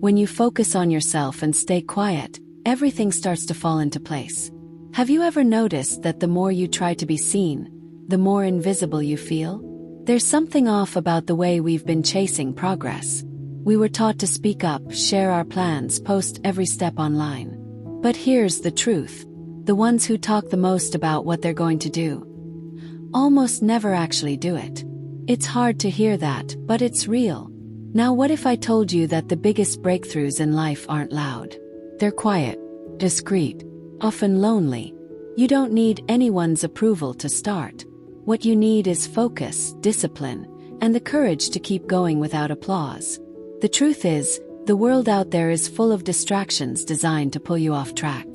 When you focus on yourself and stay quiet, everything starts to fall into place. Have you ever noticed that the more you try to be seen, the more invisible you feel? There's something off about the way we've been chasing progress. We were taught to speak up, share our plans, post every step online. But here's the truth. The ones who talk the most about what they're going to do almost never actually do it. It's hard to hear that, but it's real. Now what if I told you that the biggest breakthroughs in life aren't loud? They're quiet, discreet, often lonely. You don't need anyone's approval to start. What you need is focus, discipline, and the courage to keep going without applause. The truth is, the world out there is full of distractions designed to pull you off track.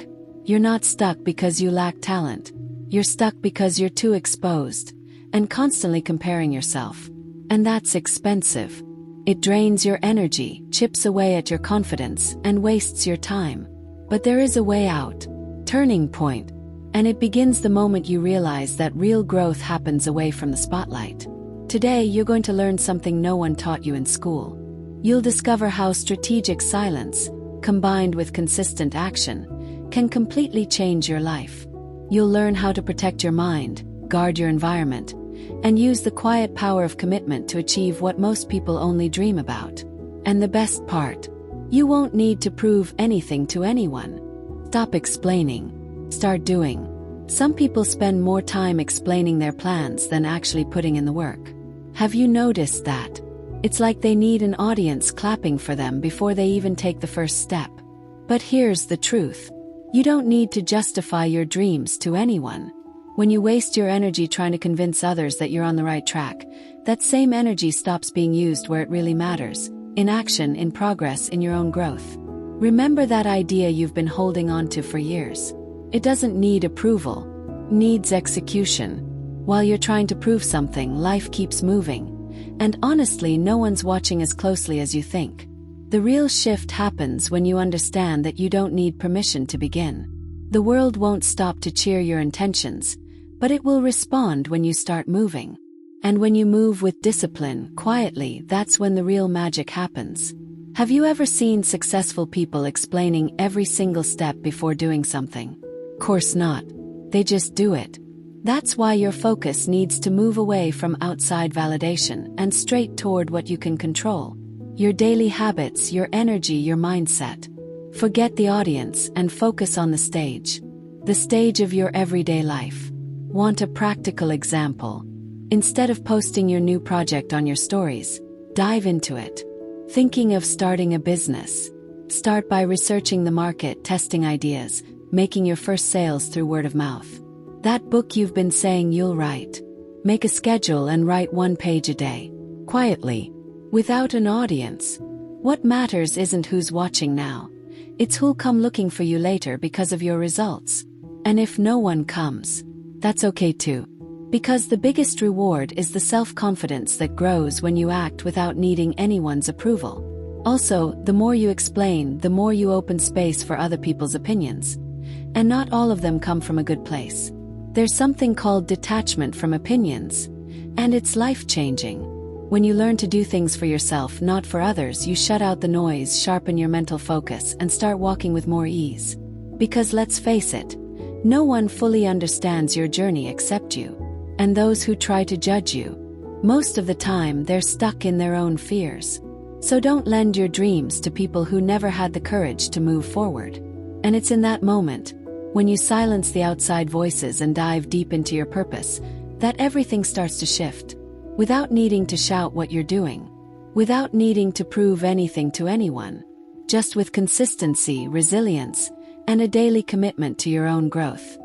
You're not stuck because you lack talent. You're stuck because you're too exposed and constantly comparing yourself. And that's expensive. It drains your energy, chips away at your confidence, and wastes your time. But there is a way out. Turning point. And it begins the moment you realize that real growth happens away from the spotlight. Today, you're going to learn something no one taught you in school. You'll discover how strategic silence, combined with consistent action, can completely change your life. You'll learn how to protect your mind, guard your environment, and use the quiet power of commitment to achieve what most people only dream about. And the best part, you won't need to prove anything to anyone. Stop explaining. Start doing. Some people spend more time explaining their plans than actually putting in the work. Have you noticed that? It's like they need an audience clapping for them before they even take the first step. But here's the truth. You don't need to justify your dreams to anyone. When you waste your energy trying to convince others that you're on the right track, that same energy stops being used where it really matters, in action, in progress, in your own growth. Remember that idea you've been holding on to for years. It doesn't need approval, needs execution. While you're trying to prove something, life keeps moving. And honestly, no one's watching as closely as you think. The real shift happens when you understand that you don't need permission to begin. The world won't stop to cheer your intentions, but it will respond when you start moving. And when you move with discipline, quietly, that's when the real magic happens. Have you ever seen successful people explaining every single step before doing something? Course not. They just do it. That's why your focus needs to move away from outside validation and straight toward what you can control. Your daily habits, your energy, your mindset. Forget the audience and focus on the stage. The stage of your everyday life. Want a practical example? Instead of posting your new project on your stories, dive into it. Thinking of starting a business? Start by researching the market, testing ideas, making your first sales through word of mouth. That book you've been saying you'll write. Make a schedule and write 1 page a day. Quietly. Without an audience. What matters isn't who's watching now. It's who'll come looking for you later because of your results. And if no one comes, that's okay too. Because the biggest reward is the self-confidence that grows when you act without needing anyone's approval. Also, the more you explain, the more you open space for other people's opinions. And not all of them come from a good place. There's something called detachment from opinions. And it's life-changing. When you learn to do things for yourself, not for others, you shut out the noise, sharpen your mental focus, and start walking with more ease. Because let's face it, no one fully understands your journey except you. And those who try to judge you, most of the time they're stuck in their own fears. So don't lend your dreams to people who never had the courage to move forward. And it's in that moment, when you silence the outside voices and dive deep into your purpose, that everything starts to shift. Without needing to shout what you're doing. Without needing to prove anything to anyone. Just with consistency, resilience, and a daily commitment to your own growth.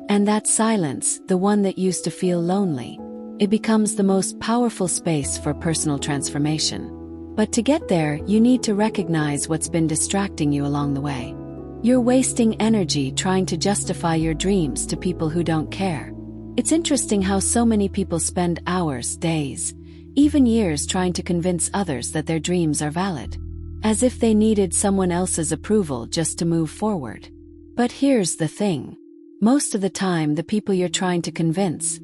And that silence, the one that used to feel lonely, it becomes the most powerful space for personal transformation. But to get there, you need to recognize what's been distracting you along the way. You're wasting energy trying to justify your dreams to people who don't care. It's interesting how so many people spend hours, days, even years trying to convince others that their dreams are valid. As if they needed someone else's approval just to move forward. But here's the thing. Most of the time, the people you're trying to convince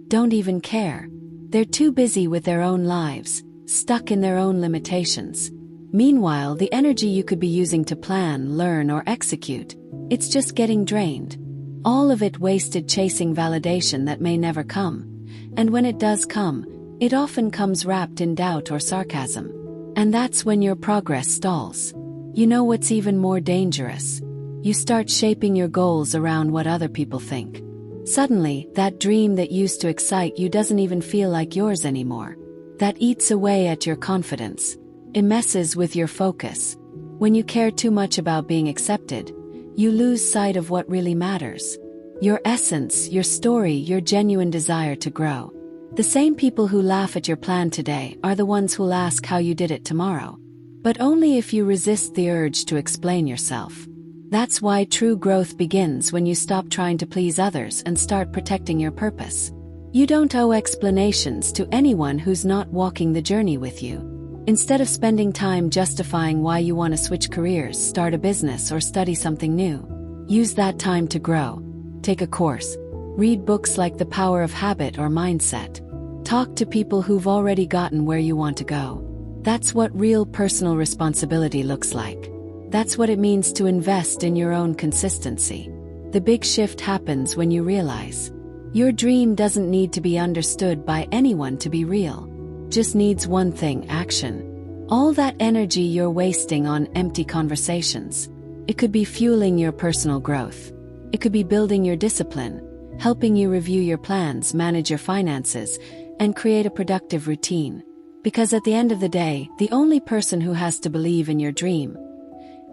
don't even care. They're too busy with their own lives, stuck in their own limitations. Meanwhile, the energy you could be using to plan, learn, or execute, it's just getting drained. All of it wasted chasing validation that may never come. And when it does come, it often comes wrapped in doubt or sarcasm. And that's when your progress stalls. You know what's even more dangerous? You start shaping your goals around what other people think. Suddenly, that dream that used to excite you doesn't even feel like yours anymore. That eats away at your confidence. It messes with your focus. When you care too much about being accepted, you lose sight of what really matters. Your essence, your story, your genuine desire to grow. The same people who laugh at your plan today are the ones who'll ask how you did it tomorrow. But only if you resist the urge to explain yourself. That's why true growth begins when you stop trying to please others and start protecting your purpose. You don't owe explanations to anyone who's not walking the journey with you. Instead of spending time justifying why you want to switch careers, start a business, or study something new, use that time to grow. Take a course. Read books like The Power of Habit or Mindset. Talk to people who've already gotten where you want to go. That's what real personal responsibility looks like. That's what it means to invest in your own consistency. The big shift happens when you realize your dream doesn't need to be understood by anyone to be real. Just needs one thing: action. All that energy you're wasting on empty conversations, it could be fueling your personal growth. It could be building your discipline, helping you review your plans, manage your finances, and create a productive routine. Because at the end of the day, the only person who has to believe in your dream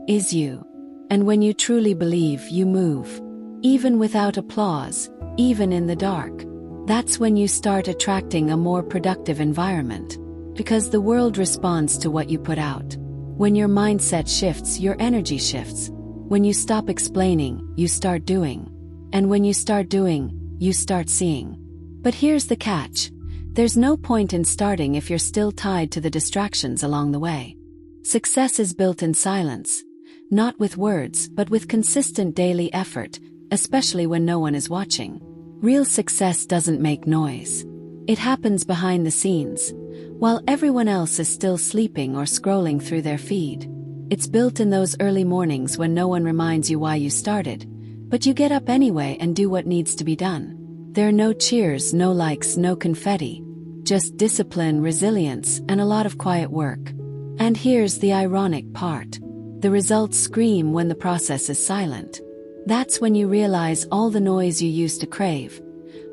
is you. And when you truly believe, you move. Even without applause, even in the dark. That's when you start attracting a more productive environment. Because the world responds to what you put out. When your mindset shifts, your energy shifts. When you stop explaining, you start doing. And when you start doing, you start seeing. But here's the catch. There's no point in starting if you're still tied to the distractions along the way. Success is built in silence. Not with words, but with consistent daily effort, especially when no one is watching. Real success doesn't make noise. It happens behind the scenes, while everyone else is still sleeping or scrolling through their feed. It's built in those early mornings when no one reminds you why you started, but you get up anyway and do what needs to be done. There are no cheers, no likes, no confetti. Just discipline, resilience, and a lot of quiet work. And here's the ironic part. The results scream when the process is silent. That's when you realize all the noise you used to crave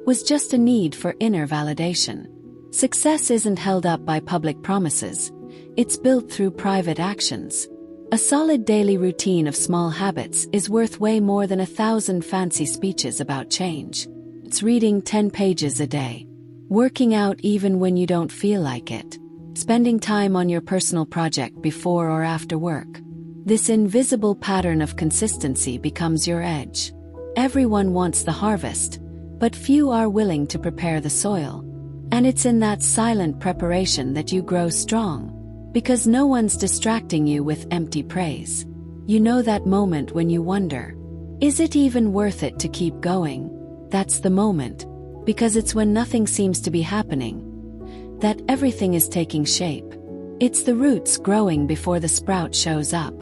was just a need for inner validation. Success isn't held up by public promises. It's built through private actions. A solid daily routine of small habits is worth way more than 1,000 fancy speeches about change. It's reading 10 pages a day, working out even when you don't feel like it, spending time on your personal project before or after work. This invisible pattern of consistency becomes your edge. Everyone wants the harvest, but few are willing to prepare the soil. And it's in that silent preparation that you grow strong, because no one's distracting you with empty praise. You know that moment when you wonder, is it even worth it to keep going? That's the moment, because it's when nothing seems to be happening, that everything is taking shape. It's the roots growing before the sprout shows up.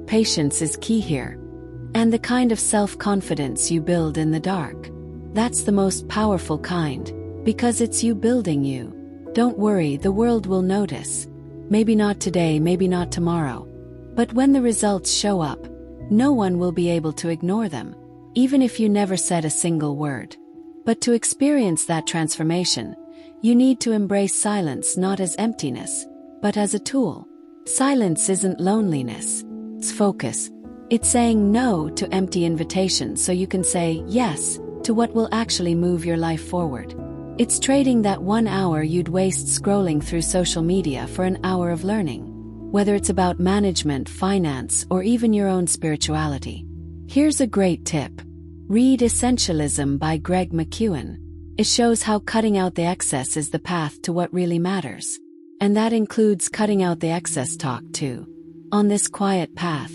Patience is key here. And the kind of self-confidence you build in the dark. That's the most powerful kind, because it's you building you. Don't worry, the world will notice. Maybe not today, maybe not tomorrow. But when the results show up, no one will be able to ignore them, even if you never said a single word. But to experience that transformation, you need to embrace silence not as emptiness, but as a tool. Silence isn't loneliness. It's focus. It's saying no to empty invitations so you can say yes to what will actually move your life forward. It's trading that 1 hour you'd waste scrolling through social media for an hour of learning, whether it's about management, finance, or even your own spirituality. Here's a great tip. Read Essentialism by Greg McKeown. It shows how cutting out the excess is the path to what really matters. And that includes cutting out the excess talk too. On this quiet path,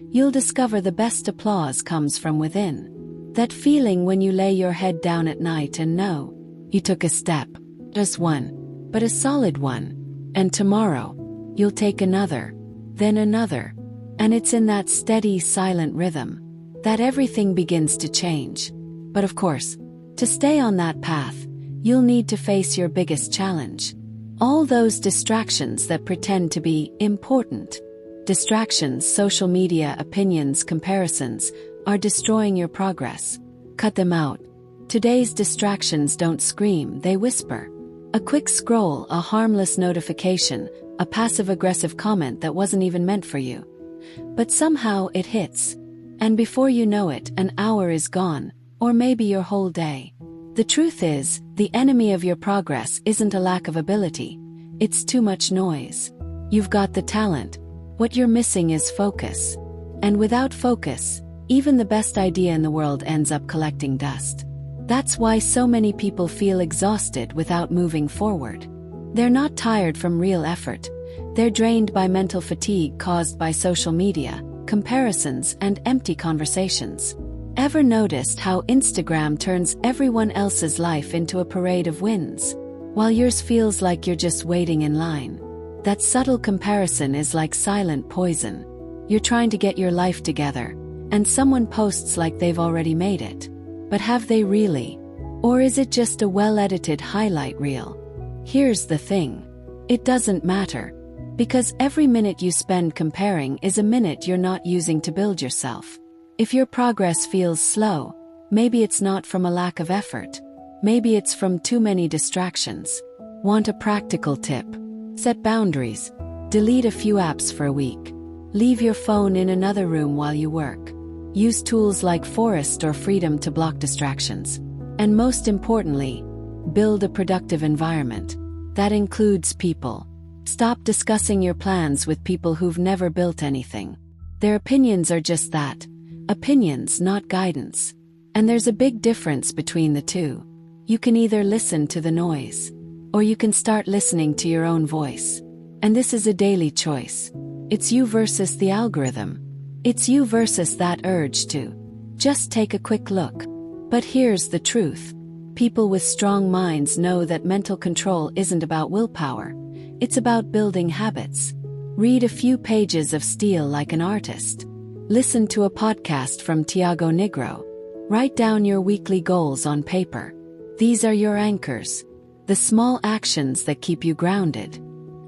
you'll discover the best applause comes from within. That feeling when you lay your head down at night and know you took a step, just one, but a solid one. And tomorrow, you'll take another. then another. And it's in that steady, silent rhythm that everything begins to change. But of course, to stay on that path, you'll need to face your biggest challenge. All those distractions that pretend to be important. Distractions, social media, opinions, comparisons, are destroying your progress. Cut them out. Today's distractions don't scream, they whisper. A quick scroll, a harmless notification, a passive-aggressive comment that wasn't even meant for you. But somehow it hits. And before you know it, an hour is gone, or maybe your whole day. The truth is, the enemy of your progress isn't a lack of ability. It's too much noise. You've got the talent. What you're missing is focus. And without focus, even the best idea in the world ends up collecting dust. That's why so many people feel exhausted without moving forward. They're not tired from real effort. They're drained by mental fatigue caused by social media, comparisons, and empty conversations. Ever noticed how Instagram turns everyone else's life into a parade of wins, while yours feels like you're just waiting in line? That subtle comparison is like silent poison. You're trying to get your life together, and someone posts like they've already made it. But have they really? Or is it just a well-edited highlight reel? Here's the thing. It doesn't matter. Because every minute you spend comparing is a minute you're not using to build yourself. If your progress feels slow, maybe it's not from a lack of effort. Maybe it's from too many distractions. Want a practical tip? Set boundaries. Delete a few apps for a week. Leave your phone in another room while you work. Use tools like Forest or Freedom to block distractions. And most importantly, build a productive environment. That includes people. Stop discussing your plans with people who've never built anything. Their opinions are just that. Opinions, not guidance. And there's a big difference between the two. You can either listen to the noise, or you can start listening to your own voice. And this is a daily choice. It's you versus the algorithm. It's you versus that urge to just take a quick look. But here's the truth. People with strong minds know that mental control isn't about willpower. It's about building habits. Read a few pages of Steel like an artist. Listen to a podcast from Tiago Negro. Write down your weekly goals on paper. These are your anchors. The small actions that keep you grounded.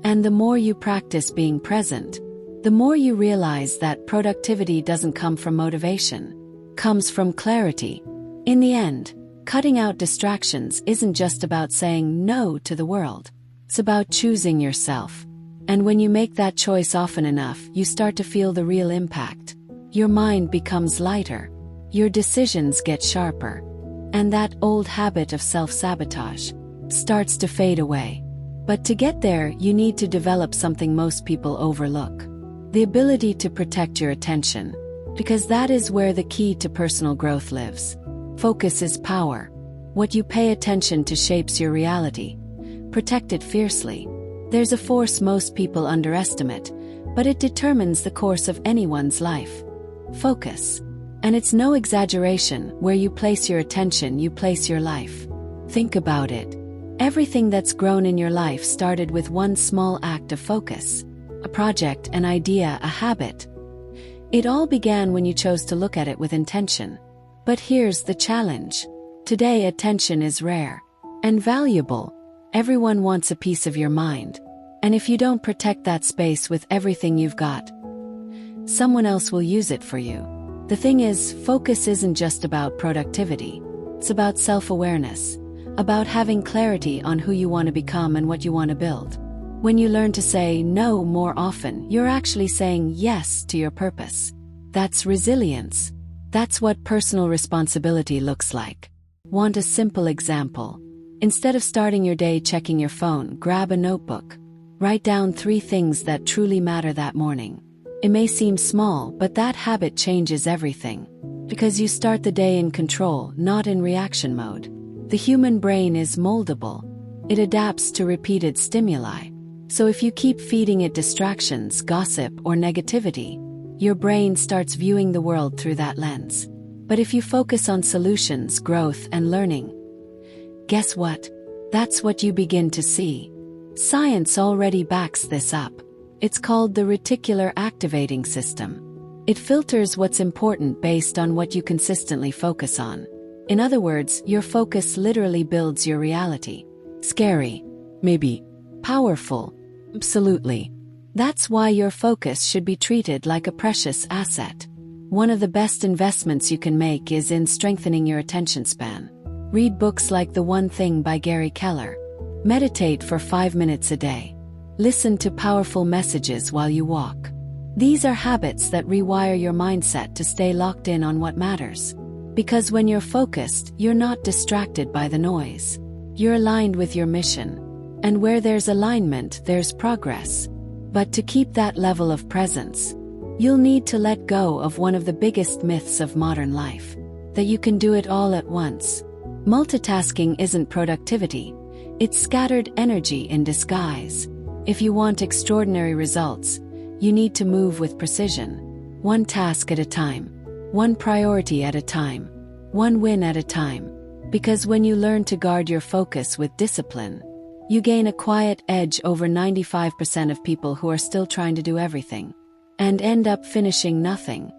And the more you practice being present, the more you realize that productivity doesn't come from motivation. Comes from clarity. In the end, cutting out distractions isn't just about saying no to the world. It's about choosing yourself. And when you make that choice often enough, you start to feel the real impact. Your mind becomes lighter. Your decisions get sharper. And that old habit of self-sabotage starts to fade away. But to get there, you need to develop something most people overlook. The ability to protect your attention. Because that is where the key to personal growth lives. Focus is power. What you pay attention to shapes your reality. Protect it fiercely. There's a force most people underestimate, but it determines the course of anyone's life. Focus. And it's no exaggeration, where you place your attention, you place your life. Think about it. Everything that's grown in your life started with one small act of focus. A project, an idea, a habit. It all began when you chose to look at it with intention. But here's the challenge. Today, attention is rare and valuable. Everyone wants a piece of your mind. And if you don't protect that space with everything you've got, someone else will use it for you. The thing is, focus isn't just about productivity. It's about self-awareness, about having clarity on who you want to become and what you want to build. When you learn to say no more often, you're actually saying yes to your purpose. That's resilience. That's what personal responsibility looks like. Want a simple example? Instead of starting your day checking your phone, grab a notebook. Write down 3 things that truly matter that morning. It may seem small, but that habit changes everything. Because you start the day in control, not in reaction mode. The human brain is moldable. It adapts to repeated stimuli. So if you keep feeding it distractions, gossip, or negativity, your brain starts viewing the world through that lens. But if you focus on solutions, growth, and learning, guess what? That's what you begin to see. Science already backs this up. It's called the reticular activating system. It filters what's important based on what you consistently focus on. In other words, your focus literally builds your reality. Scary? Maybe. Powerful? Absolutely. That's why your focus should be treated like a precious asset. One of the best investments you can make is in strengthening your attention span. Read books like The One Thing by Gary Keller. Meditate for 5 minutes a day. Listen to powerful messages while you walk. These are habits that rewire your mindset to stay locked in on what matters. Because when you're focused, you're not distracted by the noise. You're aligned with your mission. And where there's alignment, there's progress. But to keep that level of presence, you'll need to let go of one of the biggest myths of modern life, that you can do it all at once. Multitasking isn't productivity. It's scattered energy in disguise. If you want extraordinary results, you need to move with precision. One task at a time. One priority at a time. One win at a time. Because when you learn to guard your focus with discipline, you gain a quiet edge over 95% of people who are still trying to do everything and end up finishing nothing.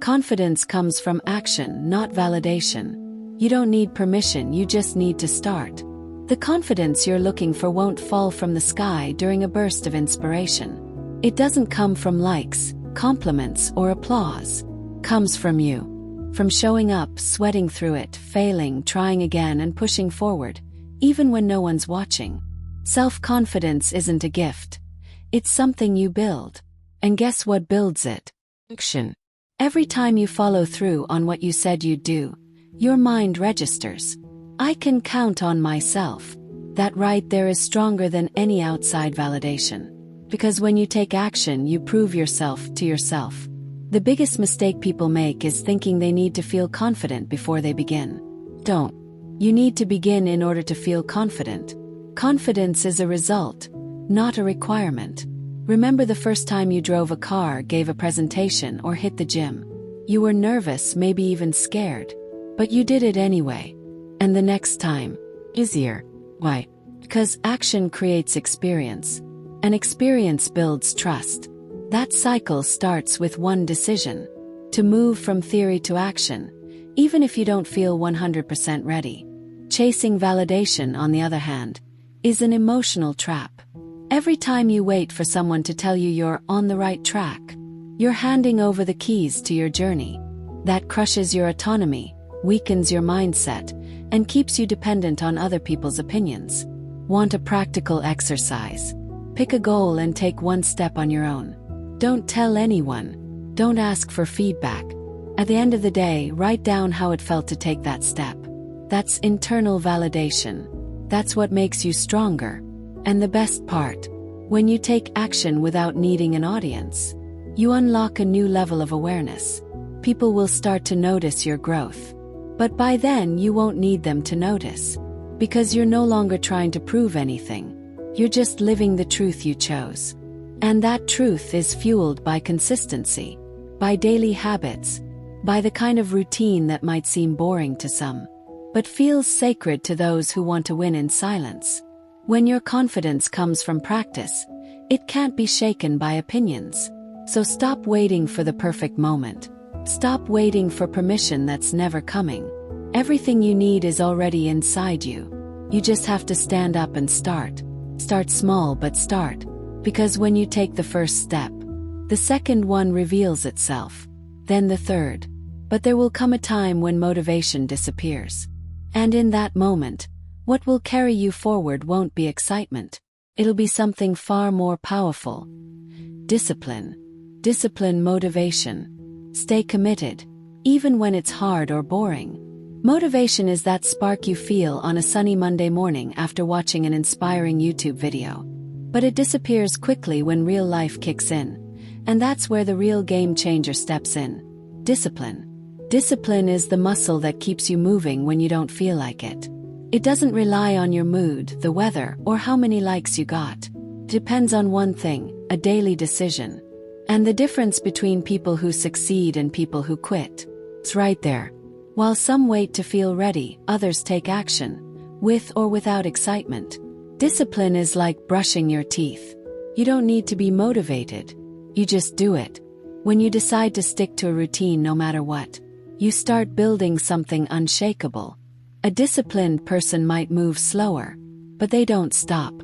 Confidence comes from action, not validation. You don't need permission, you just need to start. The confidence you're looking for won't fall from the sky during a burst of inspiration. It doesn't come from likes, compliments, or applause. It comes from you. From showing up, sweating through it, failing, trying again, and pushing forward, even when no one's watching. Self-confidence isn't a gift. It's something you build. And guess what builds it? Action. Every time you follow through on what you said you'd do, your mind registers. I can count on myself. That right there is stronger than any outside validation. Because when you take action, you prove yourself to yourself. The biggest mistake people make is thinking they need to feel confident before they begin. Don't. You need to begin in order to feel confident. Confidence is a result, not a requirement. Remember the first time you drove a car, gave a presentation, or hit the gym. You were nervous, maybe even scared. But you did it anyway. And the next time, easier. Why? Because action creates experience. And experience builds trust. That cycle starts with one decision. To move from theory to action, even if you don't feel 100% ready. Chasing validation, on the other hand, is an emotional trap. Every time you wait for someone to tell you you're on the right track, you're handing over the keys to your journey. That crushes your autonomy, weakens your mindset, and keeps you dependent on other people's opinions. Want a practical exercise? Pick a goal and take one step on your own. Don't tell anyone. Don't ask for feedback. At the end of the day, write down how it felt to take that step. That's internal validation. That's what makes you stronger. And the best part, when you take action without needing an audience, you unlock a new level of awareness. People will start to notice your growth. But by then you won't need them to notice. Because you're no longer trying to prove anything. You're just living the truth you chose. And that truth is fueled by consistency, by daily habits, by the kind of routine that might seem boring to some, but feels sacred to those who want to win in silence. When your confidence comes from practice, it can't be shaken by opinions. So stop waiting for the perfect moment. Stop waiting for permission that's never coming. Everything you need is already inside you. You just have to stand up and start. Start small, but start. Because when you take the first step, the second one reveals itself. Then the third. But there will come a time when motivation disappears. And in that moment, what will carry you forward won't be excitement. It'll be something far more powerful. Discipline. Discipline, motivation. Stay committed, even when it's hard or boring. Motivation is that spark you feel on a sunny Monday morning after watching an inspiring YouTube video. But it disappears quickly when real life kicks in. And that's where the real game changer steps in. Discipline. Discipline is the muscle that keeps you moving when you don't feel like it. It doesn't rely on your mood, the weather, or how many likes you got. It depends on one thing, a daily decision. And the difference between people who succeed and people who quit, it's right there. While some wait to feel ready, others take action, with or without excitement. Discipline is like brushing your teeth. You don't need to be motivated. You just do it. When you decide to stick to a routine no matter what, you start building something unshakable. A disciplined person might move slower, but they don't stop.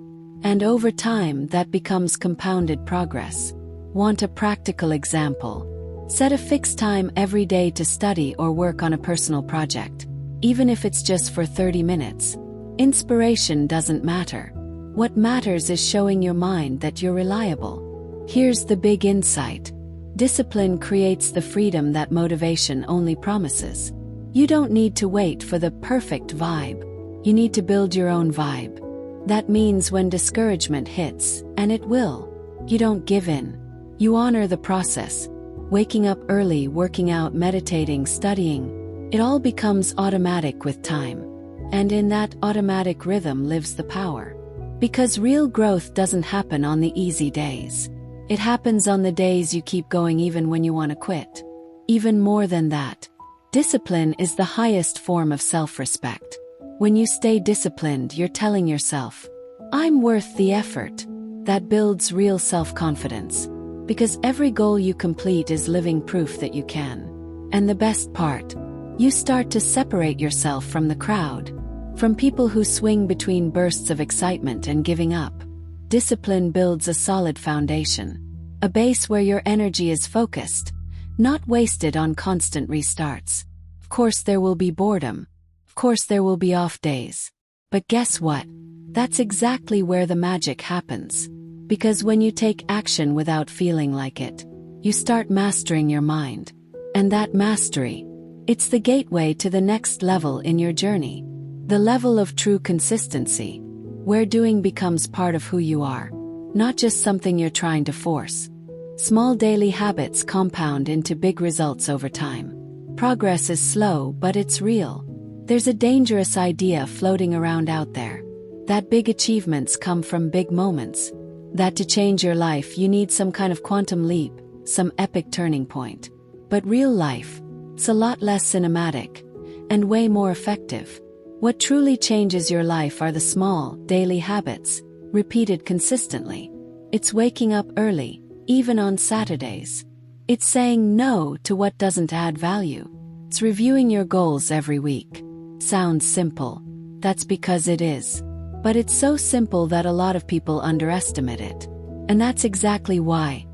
And over time, that becomes compounded progress. Want a practical example? Set a fixed time every day to study or work on a personal project, even if it's just for 30 minutes. Inspiration doesn't matter. What matters is showing your mind that you're reliable. Here's the big insight. Discipline creates the freedom that motivation only promises. You don't need to wait for the perfect vibe. You need to build your own vibe. That means when discouragement hits, and it will, you don't give in. You honor the process. Waking up early, working out, meditating, studying, it all becomes automatic with time. And in that automatic rhythm lives the power. Because real growth doesn't happen on the easy days. It happens on the days you keep going even when you want to quit. Even more than that, discipline is the highest form of self-respect. When you stay disciplined, you're telling yourself, I'm worth the effort. That builds real self-confidence. Because every goal you complete is living proof that you can. And the best part, you start to separate yourself from the crowd. From people who swing between bursts of excitement and giving up. Discipline builds a solid foundation. A base where your energy is focused, not wasted on constant restarts. Of course there will be boredom. Of course there will be off days. But guess what? That's exactly where the magic happens. Because when you take action without feeling like it, you start mastering your mind. And that mastery, it's the gateway to the next level in your journey. The level of true consistency, where doing becomes part of who you are, not just something you're trying to force. Small daily habits compound into big results over time. Progress is slow, but it's real. There's a dangerous idea floating around out there, that big achievements come from big moments, that to change your life you need some kind of quantum leap, some epic turning point. But real life, it's a lot less cinematic, and way more effective. What truly changes your life are the small, daily habits, repeated consistently. It's waking up early, even on Saturdays. It's saying no to what doesn't add value. It's reviewing your goals every week. Sounds simple. That's because it is. But it's so simple that a lot of people underestimate it. And that's exactly why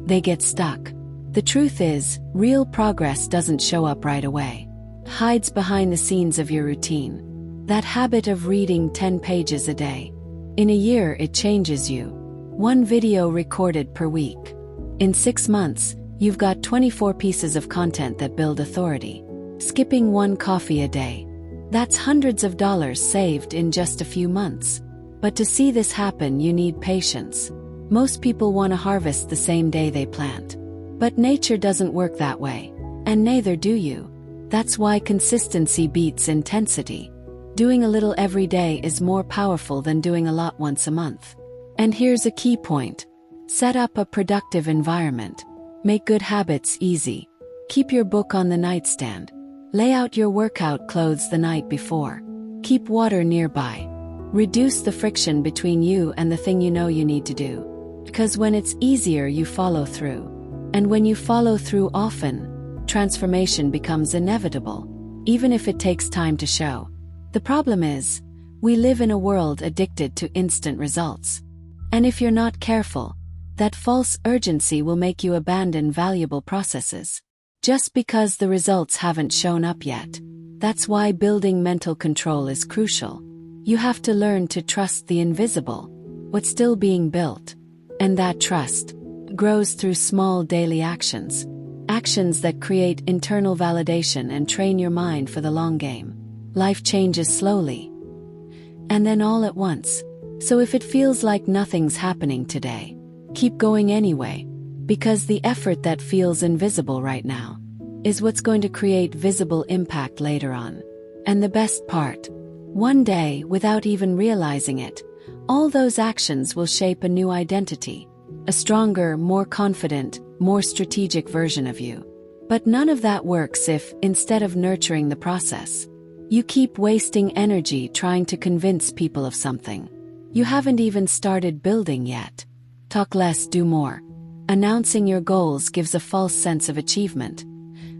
they get stuck. The truth is, real progress doesn't show up right away. Hides behind the scenes of your routine. That habit of reading 10 pages a day. In a year, it changes you. One video recorded per week. In 6 months, you've got 24 pieces of content that build authority. Skipping one coffee a day. That's hundreds of dollars saved in just a few months. But to see this happen, you need patience. Most people want to harvest the same day they plant. But nature doesn't work that way. And neither do you. That's why consistency beats intensity. Doing a little every day is more powerful than doing a lot once a month. And here's a key point. Set up a productive environment. Make good habits easy. Keep your book on the nightstand. Lay out your workout clothes the night before. Keep water nearby. Reduce the friction between you and the thing you know you need to do. Because when it's easier, you follow through. And when you follow through often, transformation becomes inevitable, even if it takes time to show. The problem is, we live in a world addicted to instant results. And if you're not careful, that false urgency will make you abandon valuable processes. Just because the results haven't shown up yet. That's why building mental control is crucial. You have to learn to trust the invisible, what's still being built. And that trust grows through small daily actions. Actions that create internal validation and train your mind for the long game. Life changes slowly. And then all at once. So if it feels like nothing's happening today, keep going anyway. Because the effort that feels invisible right now is what's going to create visible impact later on. And the best part, one day, without even realizing it, all those actions will shape a new identity. A stronger, more confident, more strategic version of you. But none of that works if, instead of nurturing the process, you keep wasting energy trying to convince people of something you haven't even started building yet. Talk less, do more. Announcing your goals gives a false sense of achievement.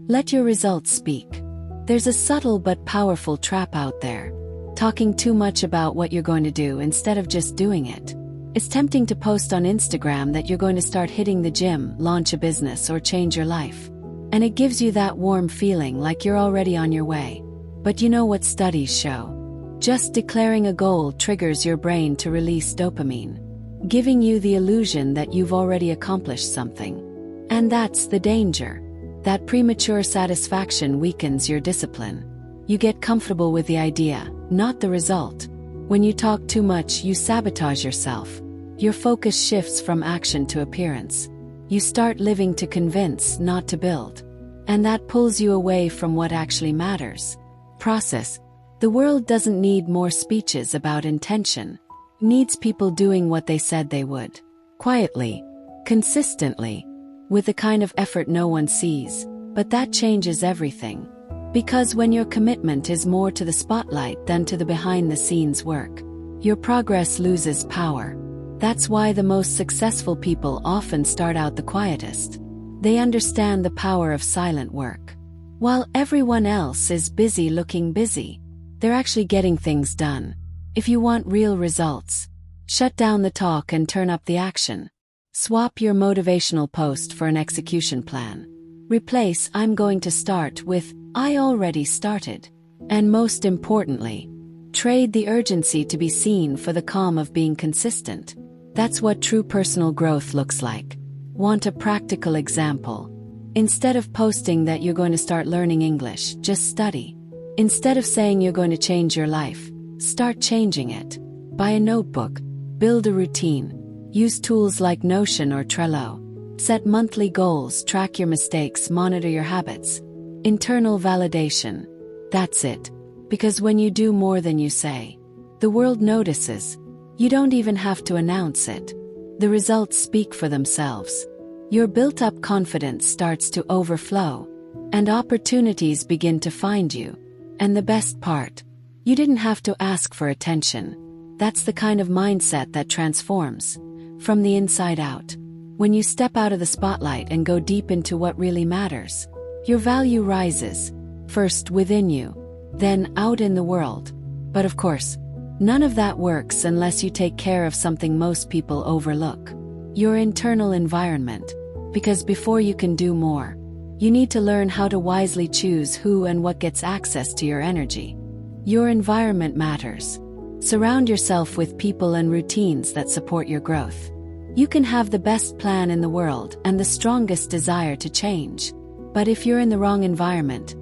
Let your results speak. There's a subtle but powerful trap out there. Talking too much about what you're going to do instead of just doing it. It's tempting to post on Instagram that you're going to start hitting the gym, launch a business, or change your life. And it gives you that warm feeling like you're already on your way. But you know what studies show? Just declaring a goal triggers your brain to release dopamine, giving you the illusion that you've already accomplished something. And that's the danger. That premature satisfaction weakens your discipline. You get comfortable with the idea, not the result. When you talk too much, you sabotage yourself. Your focus shifts from action to appearance. You start living to convince, not to build. And that pulls you away from what actually matters. Process. The world doesn't need more speeches about intention. It needs people doing what they said they would. Quietly, consistently, with the kind of effort no one sees. But that changes everything. Because when your commitment is more to the spotlight than to the behind-the-scenes work, your progress loses power. That's why the most successful people often start out the quietest. They understand the power of silent work. While everyone else is busy looking busy, they're actually getting things done. If you want real results, shut down the talk and turn up the action. Swap your motivational post for an execution plan. Replace "I'm going to start" with "I already started." And most importantly, trade the urgency to be seen for the calm of being consistent. That's what true personal growth looks like. Want a practical example? Instead of posting that you're going to start learning English, just study. Instead of saying you're going to change your life, start changing it. Buy a notebook. Build a routine. Use tools like Notion or Trello. Set monthly goals, track your mistakes, monitor your habits. Internal validation. That's it. Because when you do more than you say, the world notices. You don't even have to announce it. The results speak for themselves. Your built-up confidence starts to overflow, and opportunities begin to find you. And the best part, you didn't have to ask for attention. That's the kind of mindset that transforms, from the inside out. When you step out of the spotlight and go deep into what really matters, your value rises, first within you, then out in the world. But of course, none of that works unless you take care of something most people overlook: your internal environment. Because before you can do more, you need to learn how to wisely choose who and what gets access to your energy. Your environment matters. Surround yourself with people and routines that support your growth. You can have the best plan in the world and the strongest desire to change. But if you're in the wrong environment,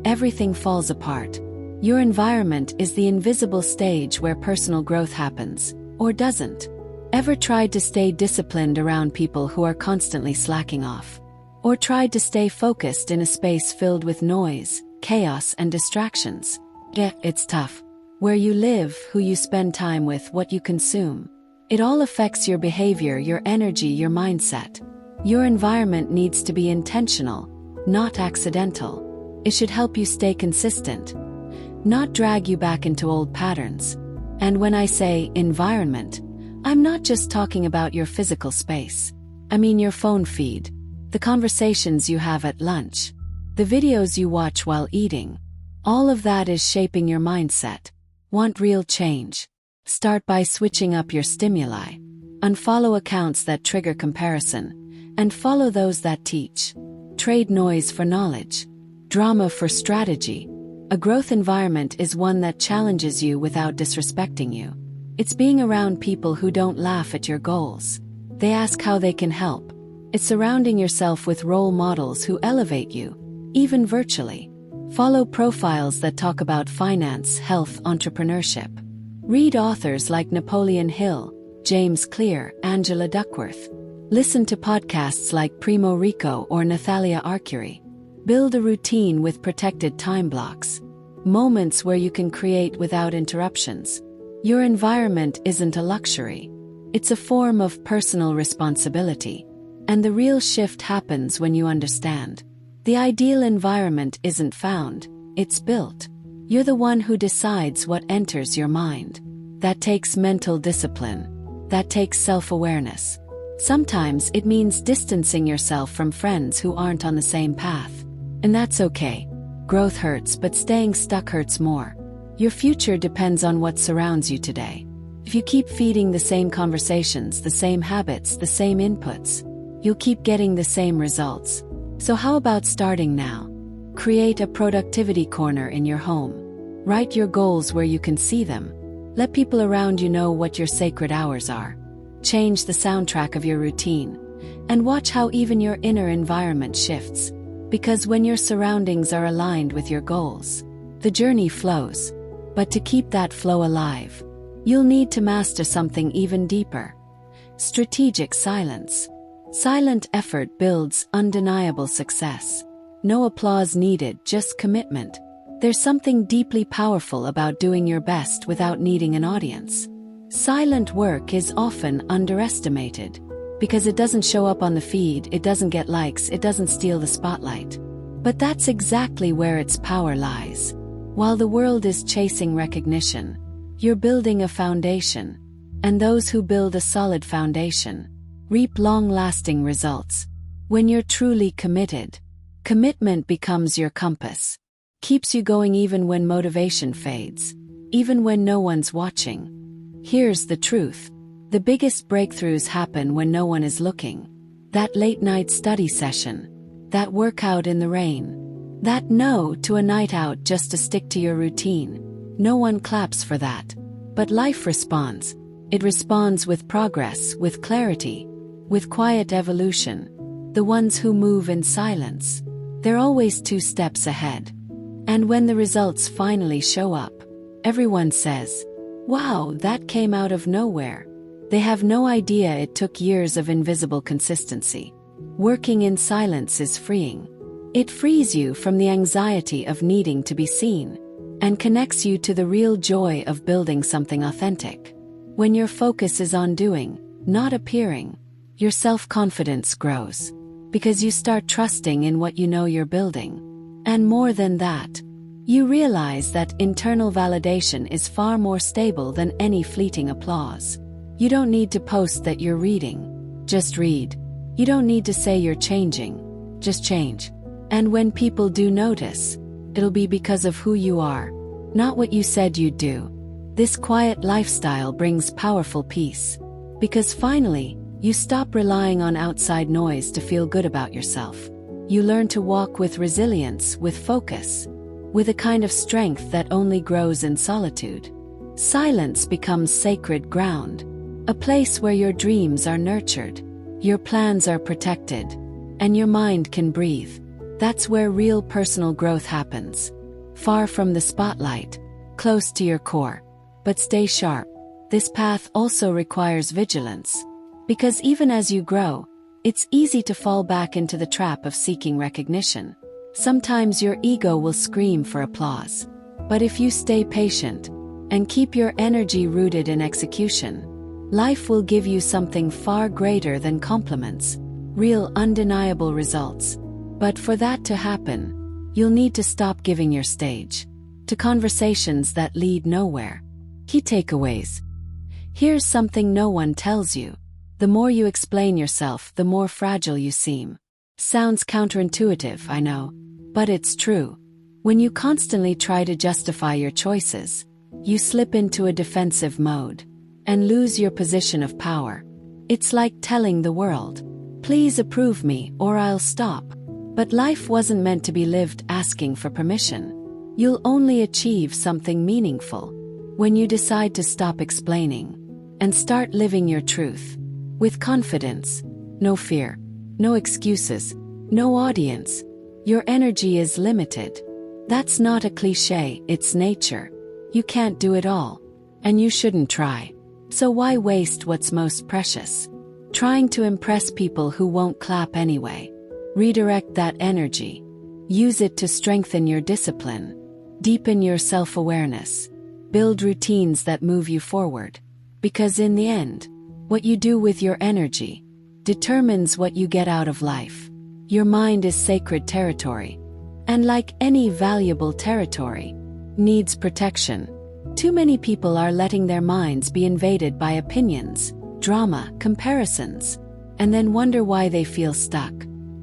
everything falls apart. Your environment is the invisible stage where personal growth happens, or doesn't. Ever tried to stay disciplined around people who are constantly slacking off? Or tried to stay focused in a space filled with noise, chaos, and distractions? Yeah, it's tough. Where you live, who you spend time with, what you consume. It all affects your behavior, your energy, your mindset. Your environment needs to be intentional, not accidental. It should help you stay consistent, not drag you back into old patterns. And when I say environment, I'm not just talking about your physical space. I mean your phone feed, the conversations you have at lunch, the videos you watch while eating. All of that is shaping your mindset. Want real change? Start by switching up your stimuli. Unfollow accounts that trigger comparison, and follow those that teach. Trade noise for knowledge, drama for strategy. A growth environment is one that challenges you without disrespecting you. It's being around people who don't laugh at your goals. They ask how they can help. It's surrounding yourself with role models who elevate you, even virtually. Follow profiles that talk about finance, health, entrepreneurship. Read authors like Napoleon Hill, James Clear, Angela Duckworth. Listen to podcasts like Primo Rico or Nathalia Arcuri. Build a routine with protected time blocks. Moments where you can create without interruptions. Your environment isn't a luxury. It's a form of personal responsibility. And the real shift happens when you understand. The ideal environment isn't found, it's built. You're the one who decides what enters your mind. That takes mental discipline. That takes self-awareness. Sometimes it means distancing yourself from friends who aren't on the same path. And that's okay. Growth hurts, but staying stuck hurts more. Your future depends on what surrounds you today. If you keep feeding the same conversations, the same habits, the same inputs, you'll keep getting the same results. So how about starting now? Create a productivity corner in your home. Write your goals where you can see them. Let people around you know what your sacred hours are. Change the soundtrack of your routine. And watch how even your inner environment shifts. Because when your surroundings are aligned with your goals, the journey flows. But to keep that flow alive, you'll need to master something even deeper. Strategic silence. Silent effort builds undeniable success. No applause needed, just commitment. There's something deeply powerful about doing your best without needing an audience. Silent work is often underestimated because it doesn't show up on the feed, it doesn't get likes, it doesn't steal the spotlight. But that's exactly where its power lies. While the world is chasing recognition, you're building a foundation, and those who build a solid foundation reap long-lasting results. When you're truly committed, commitment becomes your compass. Keeps you going even when motivation fades, even when no one's watching. Here's the truth. The biggest breakthroughs happen when no one is looking. That late-night study session, that workout in the rain, that no to a night out just to stick to your routine. No one claps for that. But life responds. It responds with progress, with clarity, with quiet evolution. The ones who move in silence, they're always 2 steps ahead. And when the results finally show up, everyone says, "Wow, that came out of nowhere." They have no idea it took years of invisible consistency. Working in silence is freeing. It frees you from the anxiety of needing to be seen, and connects you to the real joy of building something authentic. When your focus is on doing, not appearing, your self-confidence grows, because you start trusting in what you know you're building. And more than that, you realize that internal validation is far more stable than any fleeting applause. You don't need to post that you're reading. Just read. You don't need to say you're changing. Just change. And when people do notice, it'll be because of who you are, not what you said you'd do. This quiet lifestyle brings powerful peace. Because finally, you stop relying on outside noise to feel good about yourself. You learn to walk with resilience, with focus, with a kind of strength that only grows in solitude. Silence becomes sacred ground, a place where your dreams are nurtured, your plans are protected, and your mind can breathe. That's where real personal growth happens. Far from the spotlight, close to your core. But stay sharp. This path also requires vigilance. Because even as you grow, it's easy to fall back into the trap of seeking recognition. Sometimes your ego will scream for applause. But if you stay patient and keep your energy rooted in execution, life will give you something far greater than compliments, real undeniable results. But for that to happen, you'll need to stop giving your stage to conversations that lead nowhere. Key takeaways. Here's something no one tells you. The more you explain yourself, the more fragile you seem. Sounds counterintuitive, I know, but it's true. When you constantly try to justify your choices, you slip into a defensive mode and lose your position of power. It's like telling the world, "Please approve me or I'll stop." But life wasn't meant to be lived asking for permission. You'll only achieve something meaningful when you decide to stop explaining and start living your truth. With confidence, no fear, no excuses, no audience. Your energy is limited. That's not a cliché, it's nature. You can't do it all, and you shouldn't try. So why waste what's most precious? Trying to impress people who won't clap anyway. Redirect that energy. Use it to strengthen your discipline, deepen your self-awareness, build routines that move you forward. Because in the end, what you do with your energy determines what you get out of life. Your mind is sacred territory, and like any valuable territory, needs protection. Too many people are letting their minds be invaded by opinions, drama, comparisons, and then wonder why they feel stuck.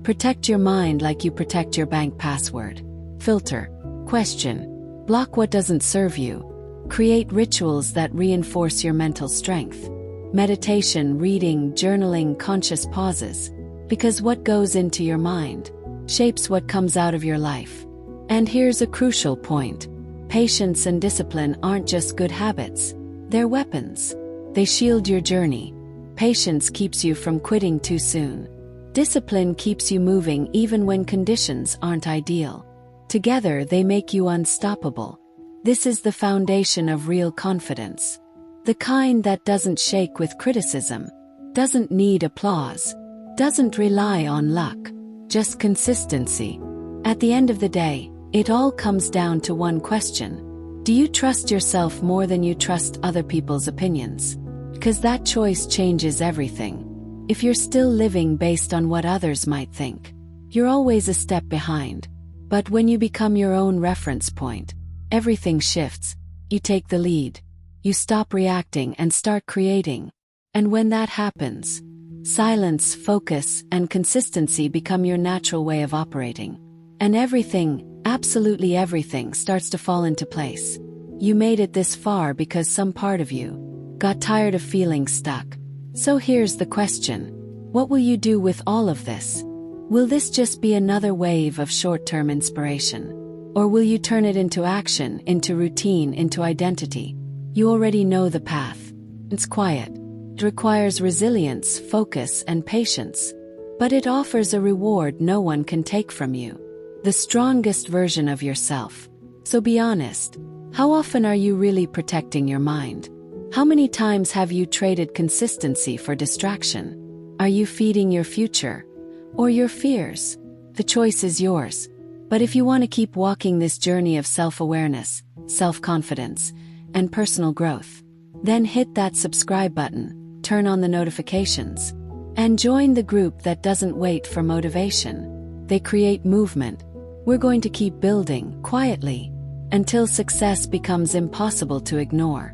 Protect your mind like you protect your bank password. Filter. Question. Block what doesn't serve you. Create rituals that reinforce your mental strength. Meditation, reading, journaling, conscious pauses. Because what goes into your mind shapes what comes out of your life. And here's a crucial point. Patience and discipline aren't just good habits. They're weapons. They shield your journey. Patience keeps you from quitting too soon. Discipline keeps you moving even when conditions aren't ideal. Together, they make you unstoppable. This is the foundation of real confidence. The kind that doesn't shake with criticism, doesn't need applause, doesn't rely on luck, just consistency. At the end of the day, it all comes down to one question. Do you trust yourself more than you trust other people's opinions? Because that choice changes everything. If you're still living based on what others might think, you're always a step behind. But when you become your own reference point, everything shifts. You take the lead. You stop reacting and start creating. And when that happens, silence, focus, and consistency become your natural way of operating. And everything, absolutely everything, starts to fall into place. You made it this far because some part of you got tired of feeling stuck. So here's the question. What will you do with all of this? Will this just be another wave of short-term inspiration? Or will you turn it into action, into routine, into identity? You already know the path. It's quiet. It requires resilience, focus, and patience. But it offers a reward no one can take from you. The strongest version of yourself. So be honest. How often are you really protecting your mind? How many times have you traded consistency for distraction? Are you feeding your future? Or your fears? The choice is yours. But if you want to keep walking this journey of self-awareness, self-confidence, and personal growth, then hit that subscribe button, turn on the notifications, and join the group that doesn't wait for motivation. They create movement. We're going to keep building, quietly, until success becomes impossible to ignore.